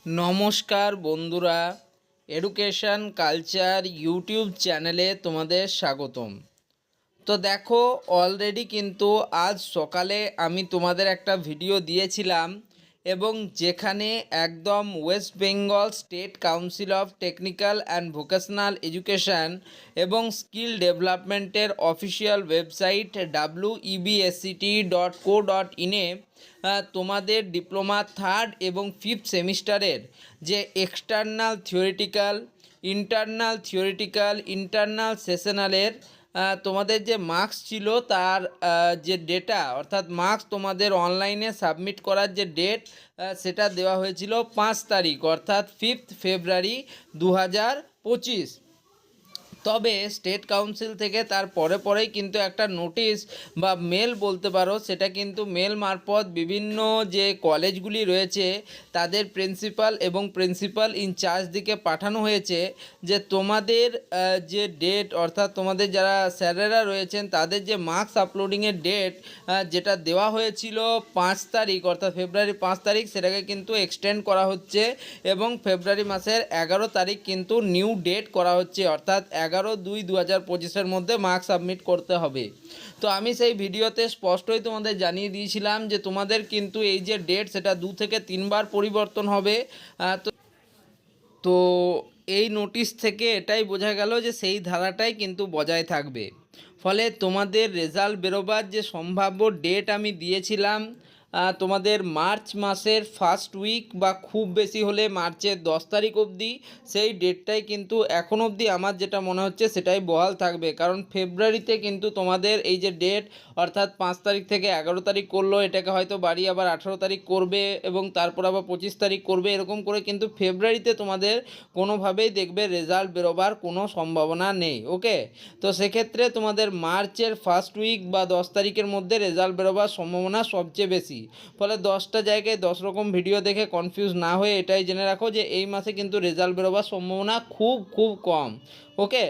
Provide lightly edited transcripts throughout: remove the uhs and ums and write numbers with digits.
নমস্কার বন্ধুরা, education culture YouTube চ্যানেলে তোমাদের স্বাগতম। তো দেখো, অলরেডি কিন্তু আজ সকালে আমি তোমাদের একটা ভিডিও দিয়েছিলাম এবং যেখানে একদম West Bengal state council of technical and vocational education এবং স্কিল ডেভেলপমেন্টের অফিসিয়াল ওয়েবসাইট websct.co.in-এ তোমাদের ডিপ্লোমা থার্ড এবং ফিফথ সেমিস্টারের যে ইন্টারনাল সেশনালের তোমাদের যে মার্কস ছিল তার যে ডেটা অর্থাৎ মার্কস তোমাদের অনলাইনে সাবমিট করার যে ডেট সেটা দেওয়া হয়েছিল 5 তারিখ অর্থাৎ 5 ফেব্রুয়ারি 2025। তবে স্টেট কাউন্সিল থেকে তার পরেই কিন্তু একটা নোটিশ বা মেল বলতে পারো, সেটা কিন্তু মেল মারফত বিভিন্ন যে কলেজগুলি রয়েছে তাদের প্রিন্সিপাল এবং প্রিন্সিপাল ইনচার্জ দিকে পাঠানো হয়েছে যে তোমাদের যে ডেট অর্থাৎ তোমাদের যারা স্যারেরা রয়েছেন তাদের যে মার্কস আপলোডিংয়ের ডেট যেটা দেওয়া হয়েছিল 5 তারিখ অর্থাৎ ফেব্রুয়ারি 5 তারিখ, সেটাকে কিন্তু এক্সটেন্ড করা হচ্ছে এবং ফেব্রুয়ারি মাসের 11 তারিখ কিন্তু নিউ ডেট করা হচ্ছে, অর্থাৎ 11/2/2025-এর মধ্যে মার্কস সাবমিট করতে হবে। তো আমি সেই ভিডিওতে স্পষ্টই তোমাদের জানিয়ে দিয়েছিলাম যে তোমাদের কিন্তু এই যে ডেট সেটা 2 থেকে 3 বার পরিবর্তন হবে। তো এই নোটিশ থেকে এটাই বোঝা গেল যে সেই ধারাটাই কিন্তু বজায় থাকবে। ফলে তোমাদের রেজাল্ট বেরোবার যে সম্ভাব্য ডেট আমি দিয়েছিলাম তোমাদের মার্চ মাসের ফার্স্ট উইক বা খুব বেশি হলে মার্চের 10 তারিখ অবধি, সেই ডেটটাই কিন্তু এখন অবধি আমার যেটা মনে হচ্ছে সেটাই বহাল থাকবে। কারণ ফেব্রুয়ারিতে কিন্তু তোমাদের এই যে ডেট অর্থাৎ 5 তারিখ থেকে 11 তারিখ করলো, এটাকে হয়তো বাড়িয়ে আবার 18 তারিখ করবে এবং তারপর আবার 25 তারিখ করবে, এরকম করে কিন্তু ফেব্রুয়ারিতে তোমাদের কোনোভাবেই দেখবে রেজাল্ট বেরোবার কোনো সম্ভাবনা নেই। ওকে, তো সেক্ষেত্রে তোমাদের মার্চের ফার্স্ট উইক বা 10 তারিখের মধ্যে রেজাল্ট বেরোবার সম্ভাবনা সবচেয়ে বেশি। ফলে 10টা জায়গায় 10 রকম ভিডিও দেখে কনফিউজ না হয়ে এটাই জেনে রাখো যে এই মাসে কিন্তু রেজাল্ট বেরোবার সম্ভাবনা খুব কম। ওকে,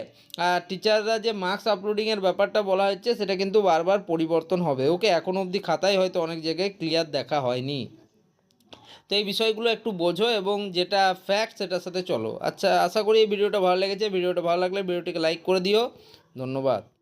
আর টিচাররা যে মার্কস আপলোডিংয়ের ব্যাপারটা বলা হচ্ছে সেটা কিন্তু বারবার পরিবর্তন হবে। ওকে, এখন অবধি খাতায় হয়তো অনেক জায়গায় ক্লিয়ার দেখা হয়নি। তো এই বিষয়গুলো একটু বোঝো এবং যেটা ফ্যাক্ট সেটার সাথে চলো। আচ্ছা, আশা করি এই ভিডিওটা ভালো লেগেছে। ভিডিওটা ভালো লাগলে ভিডিওটিকে লাইক করে দিও। ধন্যবাদ।